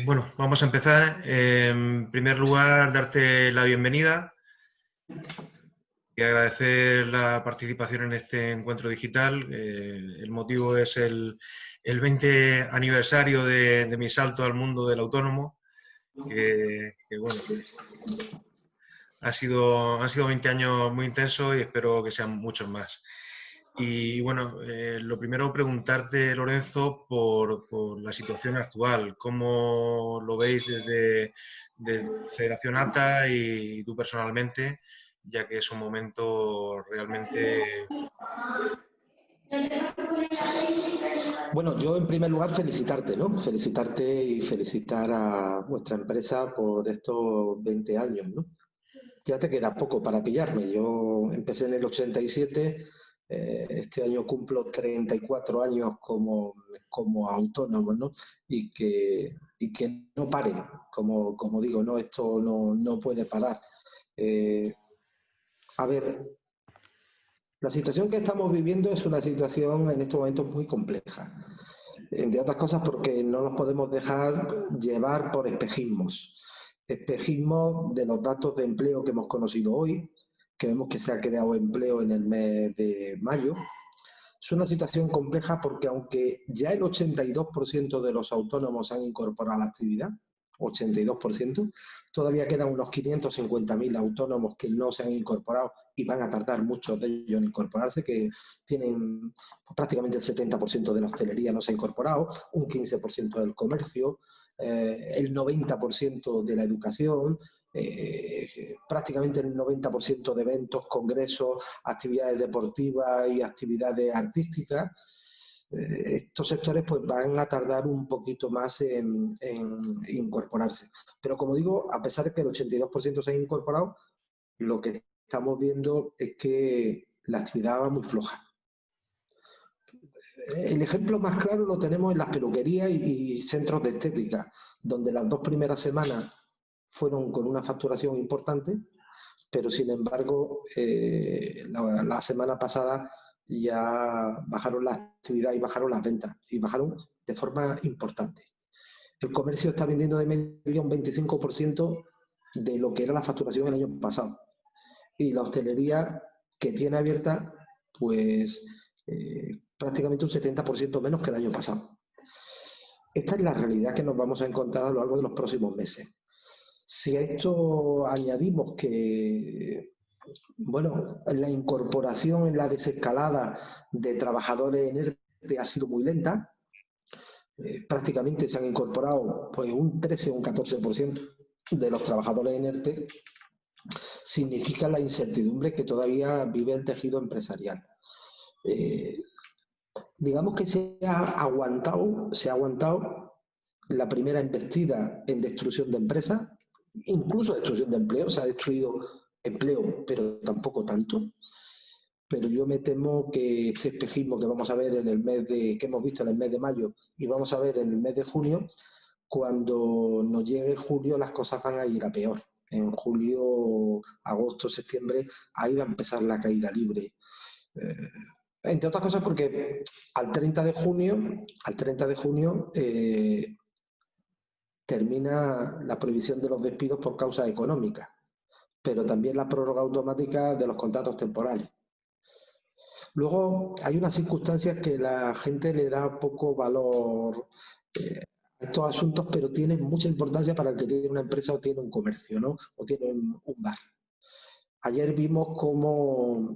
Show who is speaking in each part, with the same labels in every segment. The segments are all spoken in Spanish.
Speaker 1: Bueno, vamos a empezar. En primer lugar, darte la bienvenida y agradecer la participación en este encuentro digital. El motivo es el 20 aniversario de mi salto al mundo del autónomo, bueno, han sido 20 años muy intensos y espero que sean muchos más. Y bueno, lo primero preguntarte, Lorenzo, por la situación actual. ¿Cómo lo veis desde Federación ATA y tú personalmente? Ya que es un momento realmente...
Speaker 2: Bueno, yo en primer lugar felicitarte, ¿no? Felicitarte y felicitar a vuestra empresa por estos 20 años, ¿no? Ya te queda poco para pillarme. Yo empecé en el 87, este año cumplo 34 años como autónomo, ¿no? Y que no pare, como digo, ¿no? Esto no puede parar. Eh, a ver, la situación que estamos viviendo es una situación en estos momentos muy compleja. Entre otras cosas porque no nos podemos dejar llevar por espejismos. Espejismos de los datos de empleo que hemos conocido hoy, que vemos que se ha creado empleo en el mes de mayo. Es una situación compleja porque aunque ya el 82% de los autónomos han incorporado a la actividad, 82%, todavía quedan unos 550.000 autónomos que no se han incorporado y van a tardar muchos de ellos en incorporarse, que tienen prácticamente el 70% de la hostelería no se ha incorporado, un 15% del comercio, el 90% de la educación, prácticamente el 90% de eventos, congresos, actividades deportivas y actividades artísticas. Estos sectores pues van a tardar un poquito más en incorporarse. Pero como digo, a pesar de que el 82% se ha incorporado, lo que estamos viendo es que la actividad va muy floja. El ejemplo más claro lo tenemos en las peluquerías y centros de estética, donde las 2 primeras semanas fueron con una facturación importante, pero sin embargo la semana pasada ya bajaron la actividad y bajaron las ventas, y bajaron de forma importante. El comercio está vendiendo de media un 25% de lo que era la facturación el año pasado, y la hostelería que tiene abierta pues prácticamente un 70% menos que el año pasado. Esta es la realidad que nos vamos a encontrar a lo largo de los próximos meses. Si a esto añadimos que, bueno, la incorporación en la desescalada de trabajadores en ERTE ha sido muy lenta, prácticamente se han incorporado pues, un 13 o un 14% de los trabajadores en ERTE, significa la incertidumbre que todavía vive el tejido empresarial. Digamos que se ha aguantado la primera embestida en destrucción de empresas, incluso destrucción de empleo. Se ha destruido empleo, pero tampoco tanto. Pero yo me temo que este espejismo que vamos a ver en el mes que hemos visto en el mes de mayo y vamos a ver en el mes de junio, cuando nos llegue julio las cosas van a ir a peor. En julio, agosto, septiembre, ahí va a empezar la caída libre. Entre otras cosas porque al 30 de junio termina la prohibición de los despidos por causas económicas, pero también la prórroga automática de los contratos temporales. Luego hay unas circunstancias que la gente le da poco valor a estos asuntos, pero tienen mucha importancia para el que tiene una empresa o tiene un comercio, ¿no? O tiene un bar. Ayer vimos cómo,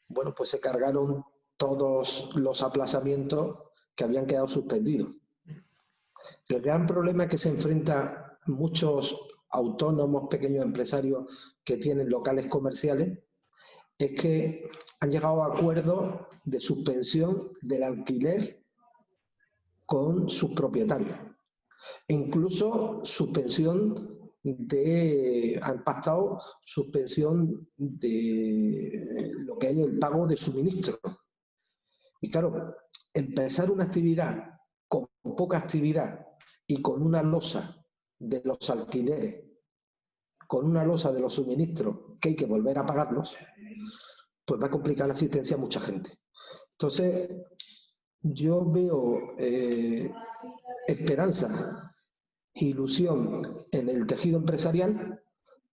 Speaker 2: bueno, pues se cargaron todos los aplazamientos que habían quedado suspendidos. El gran problema que se enfrenta muchos autónomos, pequeños empresarios que tienen locales comerciales, es que han llegado a acuerdos de suspensión del alquiler con sus propietarios. E incluso han pactado suspensión de lo que es el pago de suministros. Y claro, empezar una actividad con poca actividad y con una losa de los alquileres, con una losa de los suministros que hay que volver a pagarlos, pues va a complicar la asistencia a mucha gente. Entonces, yo veo esperanza ilusión en el tejido empresarial,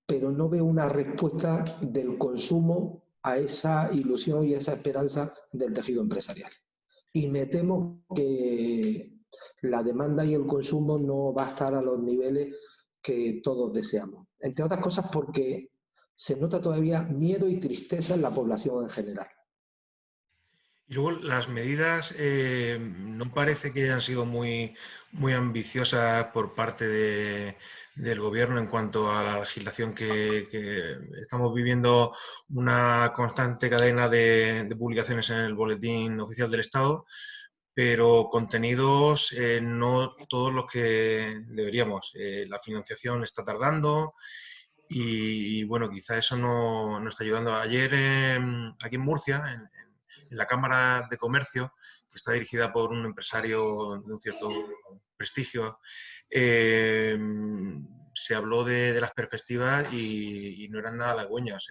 Speaker 2: pero no veo una respuesta del consumo a esa ilusión y esa esperanza del tejido empresarial. Y me temo que la demanda y el consumo no va a estar a los niveles que todos deseamos. Entre otras cosas porque se nota todavía miedo y tristeza en la población en general.
Speaker 1: Y luego las medidas no parece que hayan sido muy, muy ambiciosas por parte del gobierno en cuanto a la legislación que estamos viviendo una constante cadena de publicaciones en el Boletín Oficial del Estado, pero contenidos no todos los que deberíamos. La financiación está tardando y bueno, quizá eso no está ayudando. Ayer aquí en Murcia, en la Cámara de Comercio, que está dirigida por un empresario de un cierto prestigio, se habló de las perspectivas y no eran nada halagüeñas.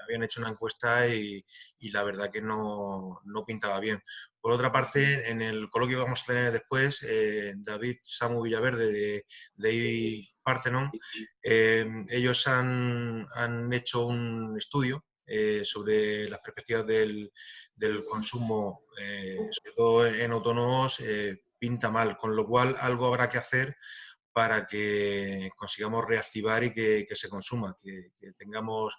Speaker 1: Habían hecho una encuesta y la verdad que no pintaba bien. Por otra parte, en el coloquio que vamos a tener después, David Samu Villaverde de Parthenon, ellos han hecho un estudio sobre las perspectivas del consumo, sobre todo en autónomos, pinta mal, con lo cual algo habrá que hacer para que consigamos reactivar y que se consuma, que tengamos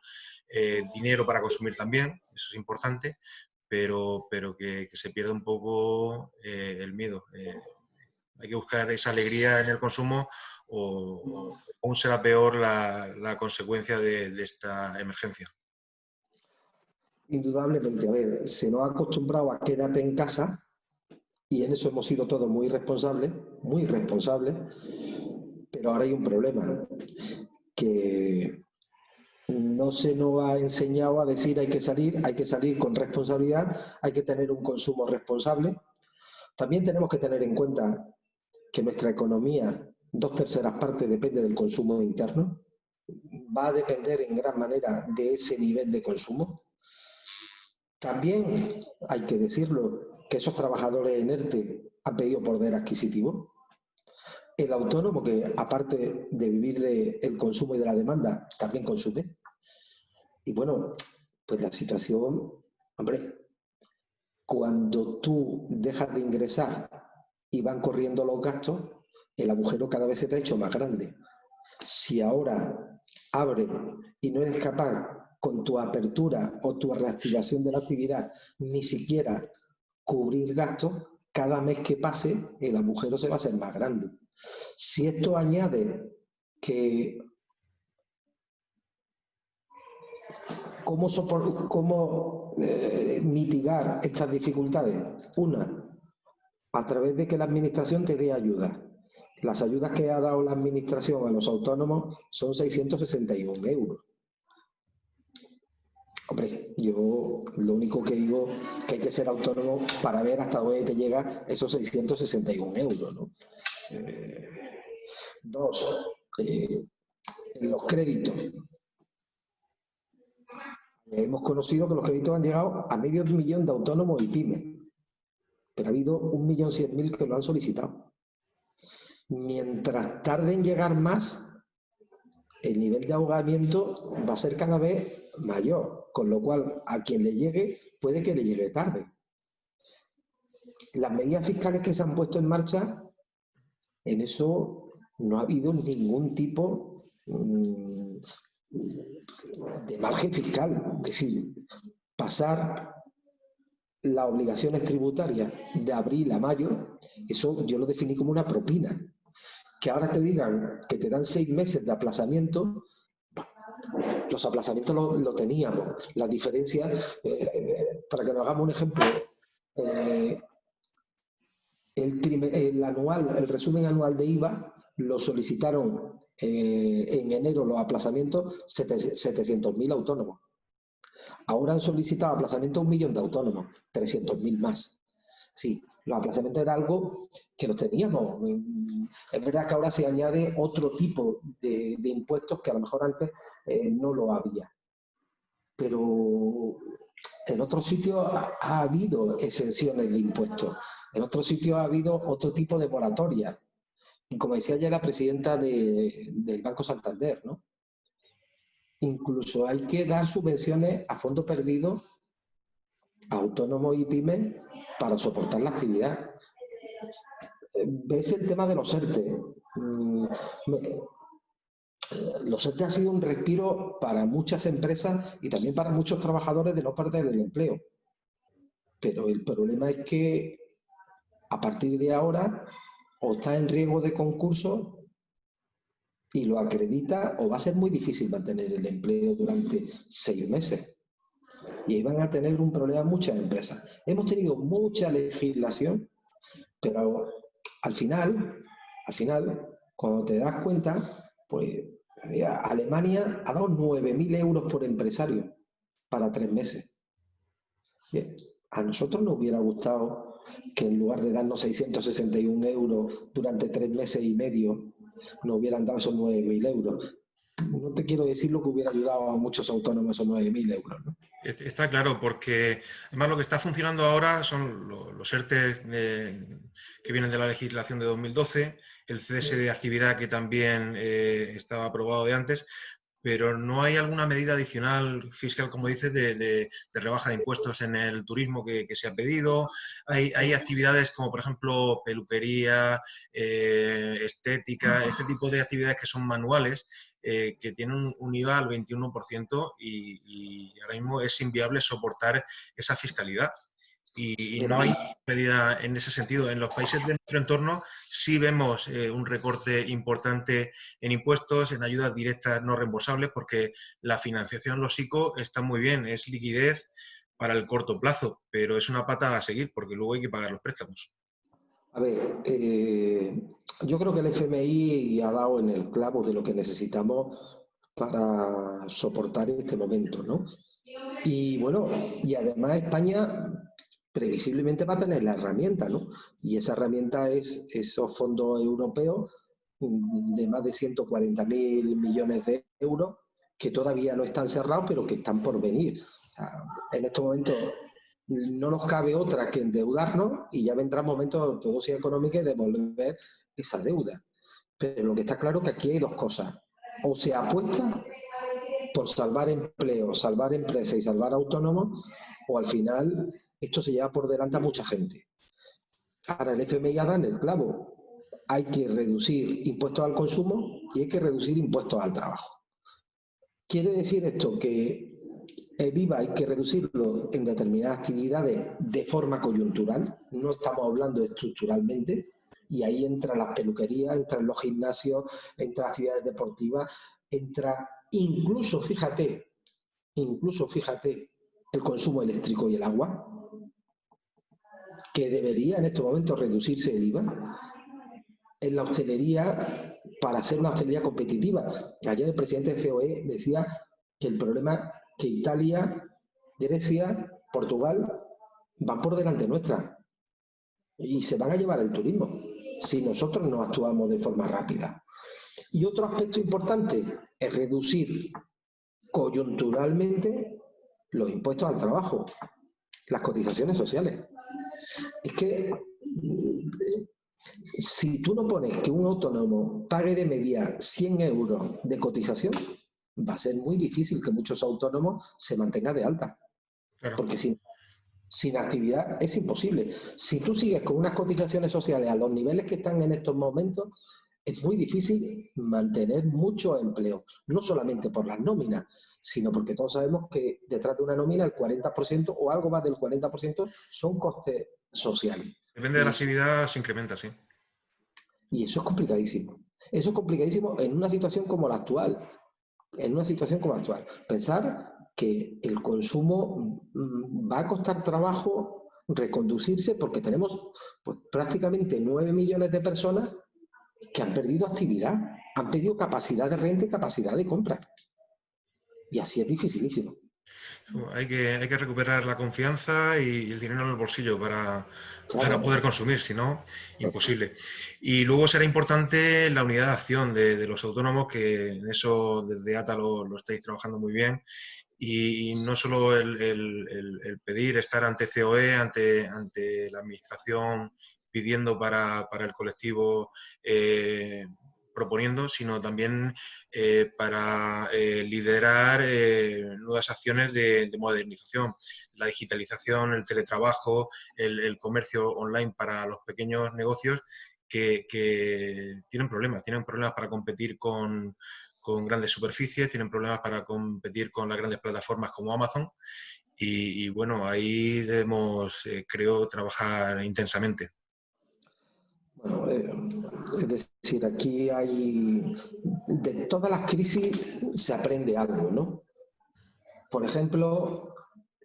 Speaker 1: dinero para consumir también, eso es importante, pero que se pierda un poco el miedo. Hay que buscar esa alegría en el consumo o aún será peor la consecuencia de esta emergencia.
Speaker 2: Indudablemente, a ver, se nos ha acostumbrado a quédate en casa y en eso hemos sido todos muy responsables, pero ahora hay un problema, que no se nos ha enseñado a decir hay que salir con responsabilidad, hay que tener un consumo responsable. También tenemos que tener en cuenta que nuestra economía, 2/3 depende del consumo interno, va a depender en gran manera de ese nivel de consumo. También hay que decirlo, que esos trabajadores en ERTE han pedido poder adquisitivo. El autónomo, que aparte de vivir del consumo y de la demanda, también consume. Y bueno, pues la situación, hombre, cuando tú dejas de ingresar y van corriendo los gastos, el agujero cada vez se te ha hecho más grande. Si ahora abres y no eres capaz con tu apertura o tu reactivación de la actividad ni siquiera cubrir gastos, cada mes que pase el agujero se va a hacer más grande. Si esto añade que cómo mitigar estas dificultades, una, a través de que la administración te dé ayuda. Las ayudas que ha dado la administración a los autónomos son 661 euros. Hombre, yo lo único que digo que hay que ser autónomo para ver hasta dónde te llega esos 661 euros, ¿no? Dos, los créditos. Hemos conocido que los créditos han llegado a 500.000 de autónomos y pymes, pero ha habido 1.100.000 que lo han solicitado. Mientras tarde en llegar más, el nivel de ahogamiento va a ser cada vez mayor, con lo cual a quien le llegue puede que le llegue tarde. Las medidas fiscales que se han puesto en marcha, en eso no ha habido ningún tipo de margen fiscal. Es decir, pasar las obligaciones tributarias de abril a mayo, eso yo lo definí como una propina. Que ahora te digan que te dan 6 meses de aplazamiento, los aplazamientos lo teníamos. La diferencia, para que nos hagamos un ejemplo, el resumen anual de IVA lo solicitaron en enero los aplazamientos 700.000 autónomos. Ahora han solicitado aplazamiento 1 millón de autónomos, 300.000 más. Sí, los aplazamientos era algo que los teníamos. Es verdad que ahora se añade otro tipo de impuestos que a lo mejor antes no lo había. Pero en otros sitios ha habido exenciones de impuestos. En otros sitios ha habido otro tipo de moratoria. Y como decía ya la presidenta del Banco Santander, ¿no? Incluso hay que dar subvenciones a fondo perdido a autónomos y pymes para soportar la actividad. ¿Ves el tema de los ERTE? Los ERTE ha sido un respiro para muchas empresas y también para muchos trabajadores de no perder el empleo. Pero el problema es que a partir de ahora o está en riesgo de concurso y lo acredita, o va a ser muy difícil mantener el empleo durante 6 meses. Y ahí van a tener un problema muchas empresas. Hemos tenido mucha legislación, pero al final, cuando te das cuenta, pues Alemania ha dado 9.000 euros por empresario para 3 meses. Bien, a nosotros nos hubiera gustado que en lugar de darnos 661 euros durante 3 meses y medio, nos hubieran dado esos 9.000 euros. No te quiero decir lo que hubiera ayudado a muchos autónomos esos 9.000 euros, ¿no?
Speaker 1: Está claro, porque además lo que está funcionando ahora son los ERTE que vienen de la legislación de 2012, el cese de actividad que también estaba aprobado de antes, pero no hay alguna medida adicional fiscal, como dices, de rebaja de impuestos en el turismo que se ha pedido. Hay actividades como, por ejemplo, peluquería, estética, este tipo de actividades que son manuales, que tienen un IVA al 21% y ahora mismo es inviable soportar esa fiscalidad. Y no hay medida en ese sentido. En los países de nuestro entorno sí vemos un recorte importante en impuestos, en ayudas directas no reembolsables, porque la financiación, los ICO, está muy bien, es liquidez para el corto plazo, pero es una pata a seguir, porque luego hay que pagar los préstamos.
Speaker 2: A ver, yo creo que el FMI ha dado en el clavo de lo que necesitamos para soportar este momento, ¿no? Y bueno, y además España previsiblemente va a tener la herramienta, ¿no? Y esa herramienta es esos fondos europeos de más de 140.000 millones de euros que todavía no están cerrados, pero que están por venir. En estos momentos no nos cabe otra que endeudarnos y ya vendrá el momento de ortodoxia económica y devolver esa deuda. Pero lo que está claro es que aquí hay dos cosas. O se apuesta por salvar empleos, salvar empresas y salvar autónomos, o al final esto se lleva por delante a mucha gente. Ahora el FMI da en el clavo. Hay que reducir impuestos al consumo y hay que reducir impuestos al trabajo. ¿Quiere decir esto que el IVA hay que reducirlo en determinadas actividades de forma coyuntural? No estamos hablando estructuralmente. Y ahí entra las peluquerías, entran los gimnasios, entran actividades deportivas, entra incluso fíjate, el consumo eléctrico y el agua, que debería en estos momentos reducirse el IVA en la hostelería para hacer una hostelería competitiva. Ayer el presidente de COE decía que el problema es que Italia, Grecia, Portugal van por delante nuestra y se van a llevar el turismo si nosotros no actuamos de forma rápida. Y otro aspecto importante es reducir coyunturalmente los impuestos al trabajo, las cotizaciones sociales. Es que si tú no pones que un autónomo pague de media 100 euros de cotización, va a ser muy difícil que muchos autónomos se mantengan de alta. Claro. Porque sin actividad es imposible. Si tú sigues con unas cotizaciones sociales a los niveles que están en estos momentos, es muy difícil mantener muchos empleos, no solamente por las nóminas, sino porque todos sabemos que detrás de una nómina el 40% o algo más del 40% son costes sociales.
Speaker 1: Depende de la actividad, se incrementa, sí.
Speaker 2: Y eso es complicadísimo. Eso es complicadísimo en una situación como la actual. Pensar que el consumo va a costar trabajo reconducirse porque tenemos pues, prácticamente 9 millones de personas que han perdido actividad, han perdido capacidad de renta y capacidad de compra. Y así es dificilísimo.
Speaker 1: Hay que recuperar la confianza y el dinero en el bolsillo para poder consumir, si no, imposible. Y luego será importante la unidad de acción de los autónomos, que en eso desde ATA lo estáis trabajando muy bien. Y no solo el pedir estar ante COE, ante la administración pidiendo para el colectivo, proponiendo, sino también para liderar nuevas acciones de modernización, la digitalización, el teletrabajo, el comercio online para los pequeños negocios que tienen problemas para competir con grandes superficies, tienen problemas para competir con las grandes plataformas como Amazon y bueno, ahí debemos, creo, trabajar intensamente.
Speaker 2: Bueno, es decir, aquí hay, de todas las crisis se aprende algo, ¿no? Por ejemplo,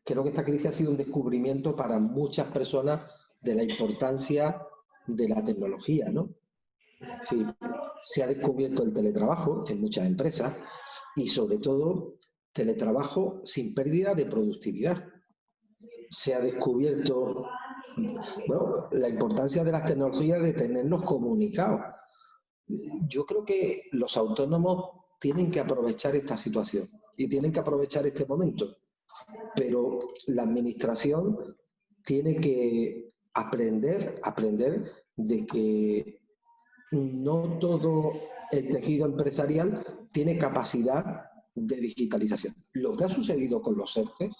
Speaker 2: creo que esta crisis ha sido un descubrimiento para muchas personas de la importancia de la tecnología, ¿no? Sí, se ha descubierto el teletrabajo en muchas empresas y sobre todo teletrabajo sin pérdida de productividad. Se ha descubierto, bueno, la importancia de las tecnologías de tenernos comunicados. Yo creo que los autónomos tienen que aprovechar esta situación y tienen que aprovechar este momento, pero la administración tiene que aprender de que no todo el tejido empresarial tiene capacidad de digitalización. Lo que ha sucedido con los ERTES,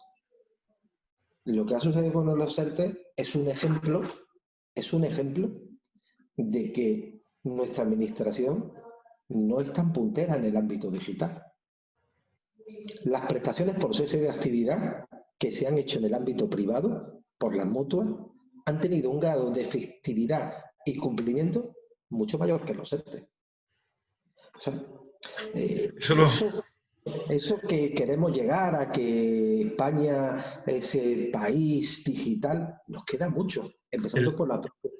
Speaker 2: es un ejemplo de que nuestra administración no es tan puntera en el ámbito digital. Las prestaciones por cese de actividad que se han hecho en el ámbito privado por las mutuas han tenido un grado de efectividad y cumplimiento mucho mayor que los ERTE. O sea, eso que queremos llegar a que España es el país digital, nos queda mucho, empezando por la propia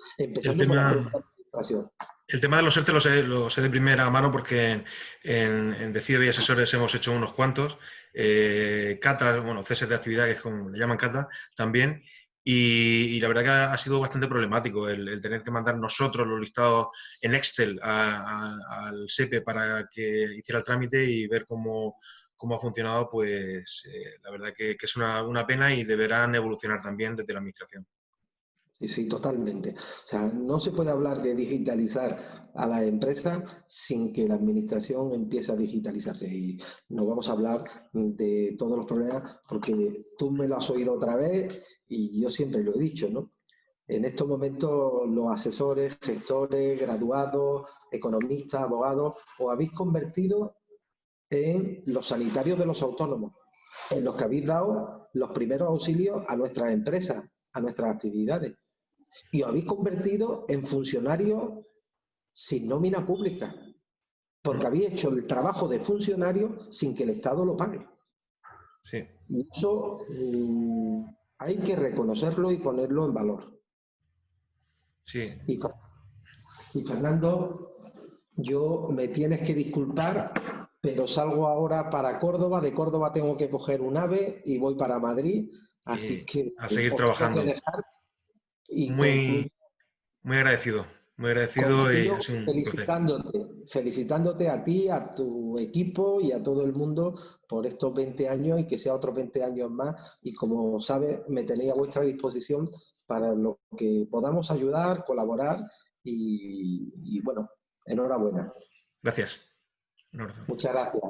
Speaker 2: administración.
Speaker 1: El tema de los ERTE lo sé de primera mano porque en Decide y Asesores hemos hecho unos cuantos, catas, bueno, ceses de actividad, que es como le llaman cata, también, y la verdad que ha sido bastante problemático el tener que mandar nosotros los listados en Excel al SEPE para que hiciera el trámite y ver cómo ha funcionado, pues la verdad que es una pena y deberán evolucionar también desde la administración.
Speaker 2: Sí, sí, totalmente. O sea, no se puede hablar de digitalizar a la empresa sin que la administración empiece a digitalizarse. Y no vamos a hablar de todos los problemas porque tú me lo has oído otra vez y yo siempre lo he dicho, ¿no? En estos momentos los asesores, gestores, graduados, economistas, abogados, os habéis convertido en los sanitarios de los autónomos, en los que habéis dado los primeros auxilios a nuestras empresas, a nuestras actividades. Y os habéis convertido en funcionarios sin nómina pública, porque habéis hecho el trabajo de funcionario sin que el Estado lo pague.
Speaker 1: Sí.
Speaker 2: Y eso hay que reconocerlo y ponerlo en valor.
Speaker 1: Sí.
Speaker 2: Y Fernando, yo me tienes que disculpar, pero salgo ahora para Córdoba. De Córdoba tengo que coger un AVE y voy para Madrid. Así que
Speaker 1: a seguir
Speaker 2: os
Speaker 1: trabajando.
Speaker 2: tengo que dejar y
Speaker 1: Muy agradecido. Muy agradecido y ha sido un placer.
Speaker 2: felicitándote a ti, a tu equipo y a todo el mundo por estos 20 años y que sea otros 20 años más. Y como sabes, me tenéis a vuestra disposición para lo que podamos ayudar, colaborar y bueno, enhorabuena.
Speaker 1: Gracias.
Speaker 2: Muchas gracias.